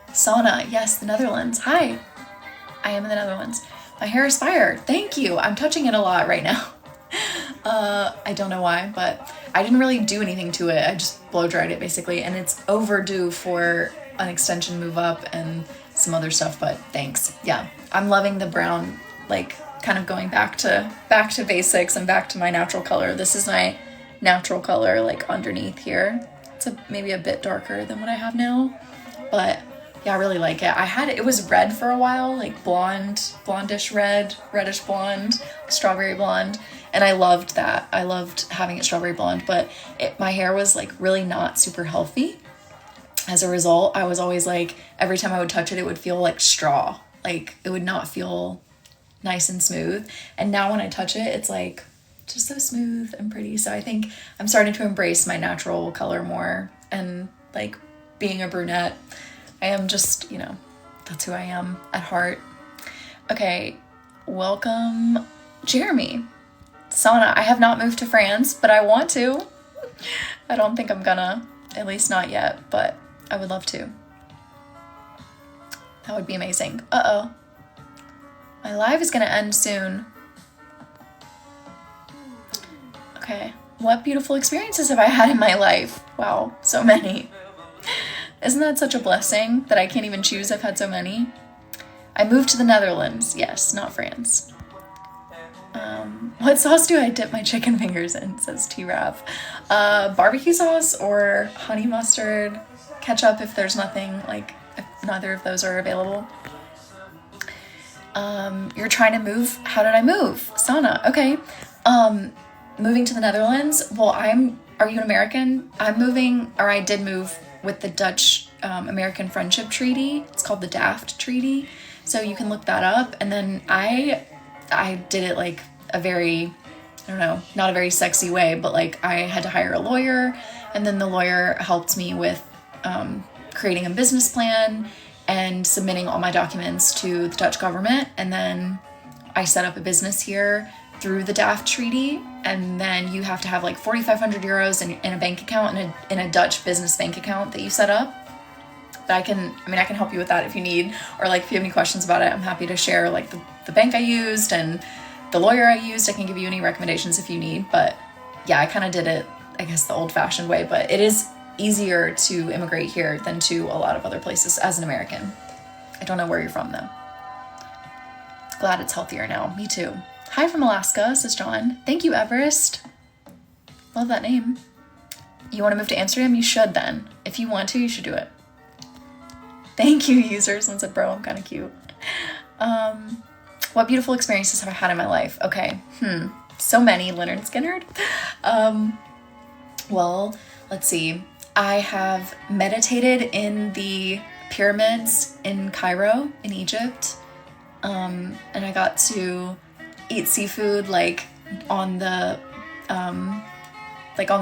Sauna, yes, the Netherlands. Hi, I am in the Netherlands. My hair is fire. Thank you. I'm touching it a lot right now. I don't know why, but I didn't really do anything to it. I just blow dried it basically, and it's overdue for an extension move up and some other stuff, but thanks. Yeah, I'm loving the brown, kind of going back to basics and back to my natural color. This is my natural color, underneath here. It's maybe a bit darker than what I have now, but yeah, I really like it. It was red for a while, blondish red, reddish blonde, strawberry blonde. And I loved that. I loved having it strawberry blonde, but my hair was really not super healthy. As a result, I was always every time I would touch it, it would feel like straw. It would not feel nice and smooth. And now when I touch it, it's just so smooth and pretty. So I think I'm starting to embrace my natural color more. And being a brunette, I am just, that's who I am at heart. Okay, welcome, Jeremy. Sauna, I have not moved to France, but I want to. I don't think I'm gonna, at least not yet, but I would love to. That would be amazing. Uh-oh. My live is gonna end soon. Okay, what beautiful experiences have I had in my life? Wow, so many. Isn't that such a blessing that I can't even choose? I've had so many. I moved to the Netherlands. Yes, not France. What sauce do I dip my chicken fingers in, says T-Rav. Barbecue sauce or honey mustard, ketchup if there's nothing, if neither of those are available. You're trying to move. How did I move? Sana. Okay. Moving to the Netherlands. Well, are you an American? I did move with the Dutch American Friendship Treaty. It's called the DAFT Treaty. So you can look that up. And then I did it like a very, I don't know, not a very sexy way, but like I had to hire a lawyer, and then the lawyer helped me with creating a business plan and submitting all my documents to the Dutch government. And then I set up a business here through the DAFT treaty. And then you have to have like 4,500 euros in a bank account, in a Dutch business bank account that you set up. But I can help you with that if you need, or like if you have any questions about it, I'm happy to share like the bank I used and the lawyer I used. I can give you any recommendations if you need. But yeah, I kind of did it, I guess, the old-fashioned way, but it is easier to immigrate here than to a lot of other places as an American. I don't know where you're from though. Glad it's healthier now. Me too. Hi from Alaska, says John. Thank you, Everest. Love that name. You want to move to Amsterdam? You should then. If you want to, you should do it. Thank you, users. And said, bro, I'm kind of cute. What beautiful experiences have I had in my life? Okay. So many, Leonard Skinnard. Well, let's see. I have meditated in the pyramids in Cairo, in Egypt. And I got to eat seafood like on the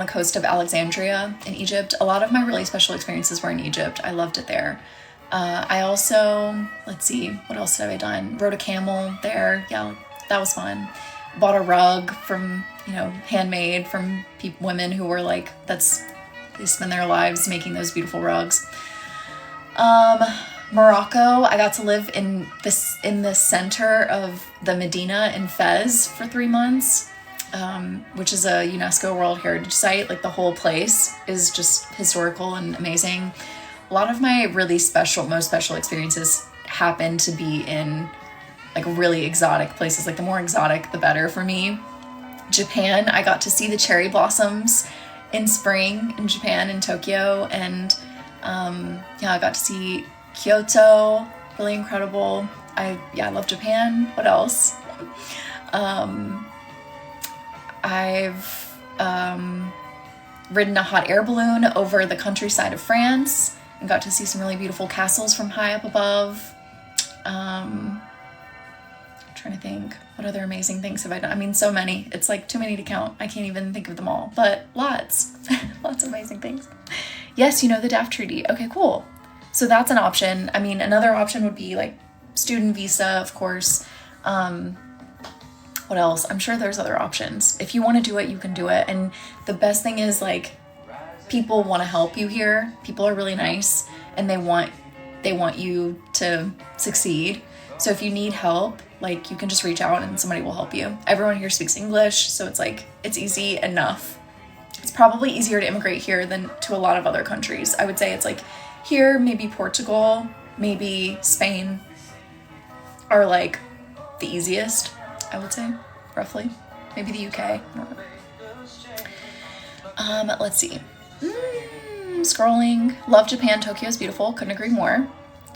coast of Alexandria in Egypt. A lot of my really special experiences were in Egypt. I loved it there. I also, let's see, what else have I done? Rode a camel there. Yeah, that was fun. Bought a rug from, handmade from women who were like, they spend their lives making those beautiful rugs. Morocco, I got to live in the center of the Medina in Fez for 3 months, which is a UNESCO World Heritage Site. Like the whole place is just historical and amazing. A lot of my most special experiences happen to be in like really exotic places. Like the more exotic, the better for me. Japan, I got to see the cherry blossoms in spring in Japan, in Tokyo, and I got to see Kyoto, really incredible. I love Japan. What else? I've ridden a hot air balloon over the countryside of France and got to see some really beautiful castles from high up above. Trying to think, what other amazing things have I done? I mean, so many. It's like too many to count. I can't even think of them all, but lots of amazing things. Yes, the DAFT treaty. Okay, cool. So that's an option. I mean, another option would be like student visa, of course. What else? I'm sure there's other options. If you want to do it, you can do it. And the best thing is like people want to help you here. People are really nice and they want you to succeed. So if you need help, like you can just reach out and somebody will help you. Everyone here speaks English, so it's like it's easy enough. It's probably easier to immigrate here than to a lot of other countries. I would say it's like here, maybe Portugal, maybe Spain are like the easiest, I would say, roughly. Maybe the UK. I don't know. Let's see. Scrolling. Love Japan. Tokyo is beautiful. Couldn't agree more.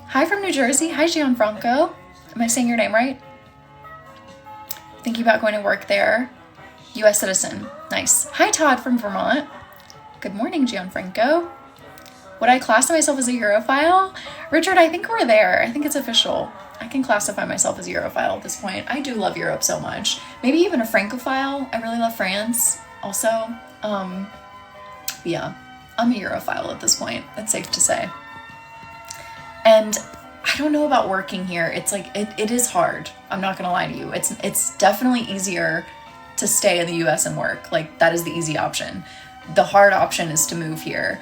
Hi from New Jersey. Hi, Gianfranco. Am I saying your name right? Thinking about going to work there. U.S. citizen. Nice. Hi, Todd from Vermont. Good morning, Gianfranco. Would I classify myself as a Europhile? Richard, I think we're there. I think it's official. I can classify myself as a Europhile at this point. I do love Europe so much. Maybe even a Francophile. I really love France also. Yeah, I'm a Europhile at this point. That's safe to say. And I don't know about working here. It's like, it is hard. I'm not gonna lie to you. It's definitely easier to stay in the US and work. Like that is the easy option. The hard option is to move here,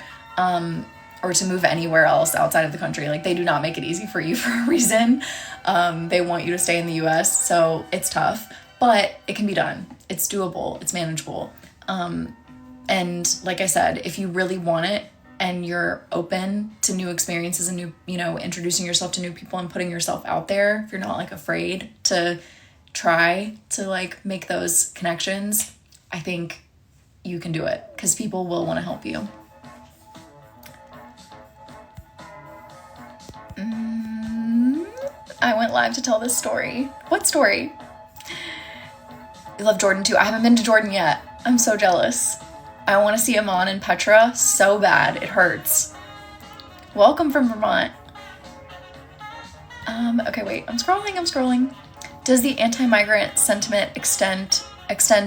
or to move anywhere else outside of the country. Like they do not make it easy for you for a reason. They want you to stay in the US, so it's tough, but it can be done. It's doable, it's manageable. And like I said, if you really want it, and you're open to new experiences and new, introducing yourself to new people and putting yourself out there, if you're not like afraid to try to like make those connections, I think you can do it because people will want to help you. I went live to tell this story. What story? I love Jordan too. I haven't been to Jordan yet. I'm so jealous. I want to see Amon and Petra so bad. It hurts. Welcome from Vermont. Okay, wait. I'm scrolling. Does the anti-migrant sentiment extend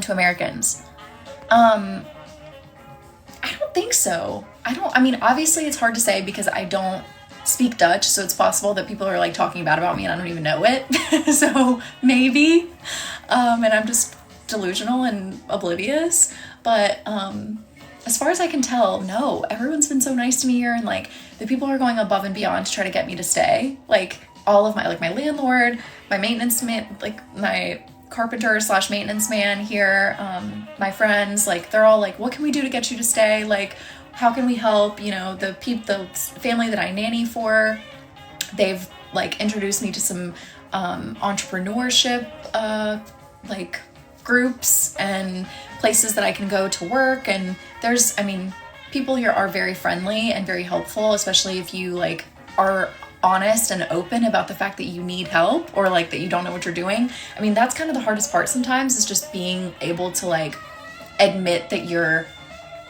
to Americans? I don't think so. I mean, obviously it's hard to say because I don't speak Dutch, so it's possible that people are like talking bad about me and I don't even know it. So maybe, and I'm just delusional and oblivious, but as far as I can tell, no, everyone's been so nice to me here, and like the people are going above and beyond to try to get me to stay. Like all of my, like my landlord, my maintenance man, like my carpenter / maintenance man here, my friends, like they're all like, what can we do to get you to stay? Like, how can we help? You know, the family that I nanny for, they've like introduced me to some entrepreneurship like groups and places that I can go to work. And there's, I mean, people here are very friendly and very helpful, especially if you like are honest and open about the fact that you need help or like that you don't know what you're doing. I mean, that's kind of the hardest part sometimes, is just being able to like admit that you're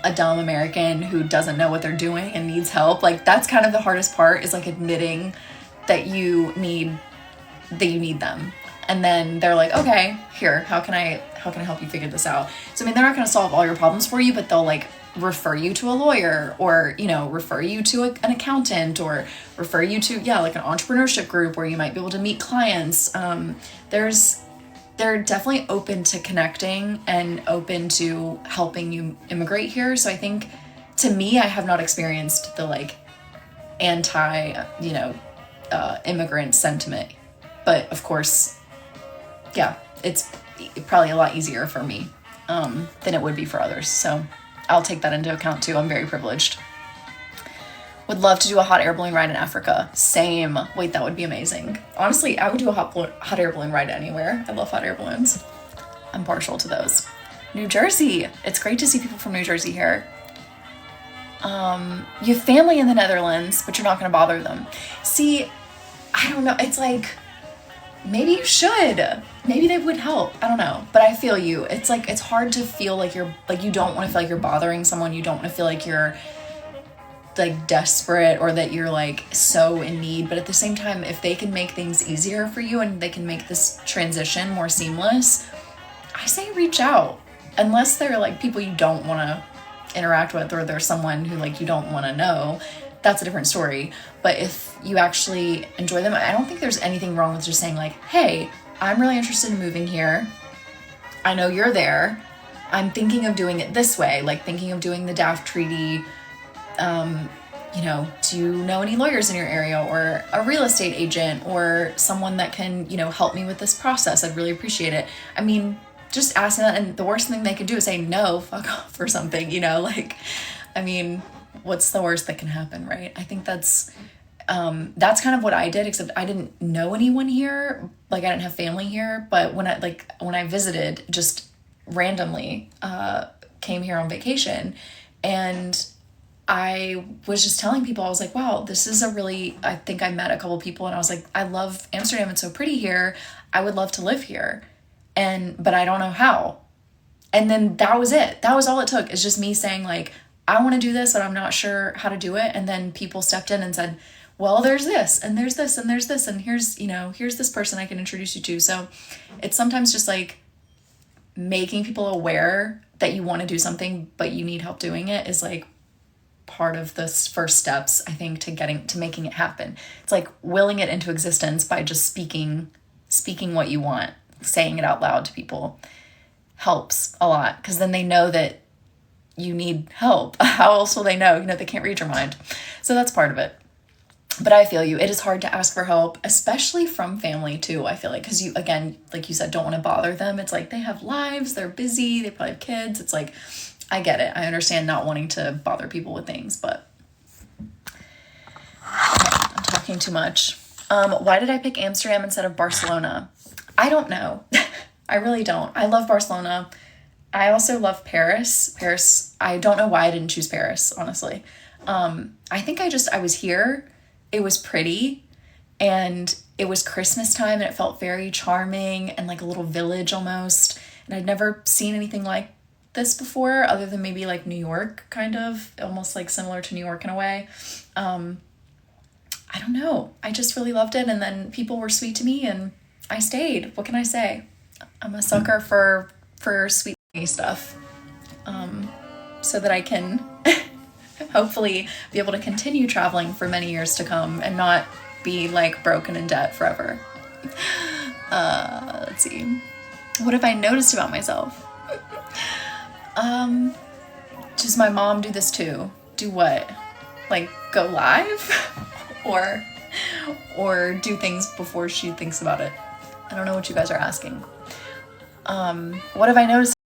a dumb American who doesn't know what they're doing and needs help. Like that's kind of the hardest part, is like admitting that you need them. And then they're like, okay, here, how can I help you figure this out? So I mean, they're not going to solve all your problems for you, but they'll like refer you to a lawyer, or, you know, refer you to an accountant, or refer you to, like an entrepreneurship group where you might be able to meet clients. They're definitely open to connecting and open to helping you immigrate here. So I think, to me, I have not experienced the like anti, immigrant sentiment, but of course, it's probably a lot easier for me than it would be for others. So I'll take that into account too. I'm very privileged. Would love to do a hot air balloon ride in Africa. Same. Wait, that would be amazing. Honestly, I would do a hot air balloon ride anywhere. I love hot air balloons. I'm partial to those. New Jersey. It's great to see people from New Jersey here. You have family in the Netherlands, but you're not going to bother them. See, I don't know. It's like, maybe you should. Maybe they would help. I don't know. But I feel you. It's like, it's hard to feel like you're, like, you don't want to feel like you're bothering someone. You don't want to feel like you're like desperate or that you're like so in need. But at the same time, if they can make things easier for you and they can make this transition more seamless, I say reach out. Unless they're like people you don't want to interact with, or there's someone who like you don't want to know, that's a different story. But if you actually enjoy them, I don't think there's anything wrong with just saying like, hey, I'm really interested in moving here. I know you're there. I'm thinking of doing it this way, like thinking of doing the DAF treaty. Do you know any lawyers in your area, or a real estate agent, or someone that can, help me with this process? I'd really appreciate it. I mean, just ask them, and the worst thing they could do is say no, fuck off, or something, what's the worst that can happen, right? I think that's kind of what I did, except I didn't know anyone here. Like I didn't have family here, but when I visited, just randomly, came here on vacation, and I was just telling people, I was like, wow, this is I think I met a couple people, and I was like, I love Amsterdam. It's so pretty here. I would love to live here. But I don't know how. And then that was it. That was all it took. It's just me saying like, I want to do this, but I'm not sure how to do it. And then people stepped in and said, well, there's this, and there's this, and there's this, and here's this person I can introduce you to. So it's sometimes just like making people aware that you want to do something, but you need help doing it is like part of the first steps, I think, to making it happen. It's like willing it into existence by just speaking what you want, saying it out loud to people helps a lot, because then they know that you need help. How else will they know? They can't read your mind. So that's part of it. But I feel you. It is hard to ask for help, especially from family too, I feel like, because you, again, like you said, don't want to bother them. It's like they have lives, they're busy, they probably have kids. It's like, I get it. I understand not wanting to bother people with things, but I'm talking too much. Why did I pick Amsterdam instead of Barcelona? I don't know. I really don't. I love Barcelona. I also love Paris. I don't know why I didn't choose Paris, honestly. I think I was here. It was pretty, and it was Christmas time and it felt very charming and like a little village almost. And I'd never seen anything like this before, other than maybe like New York, kind of, almost like similar to New York in a way. I don't know. I just really loved it. And then people were sweet to me and I stayed. What can I say? I'm a sucker for sweet stuff. So that I can hopefully be able to continue traveling for many years to come and not be like broken in debt forever. Let's see. What have I noticed about myself? Does my mom do this too? Do what? Like go live? or do things before she thinks about it? I don't know what you guys are asking. What have I noticed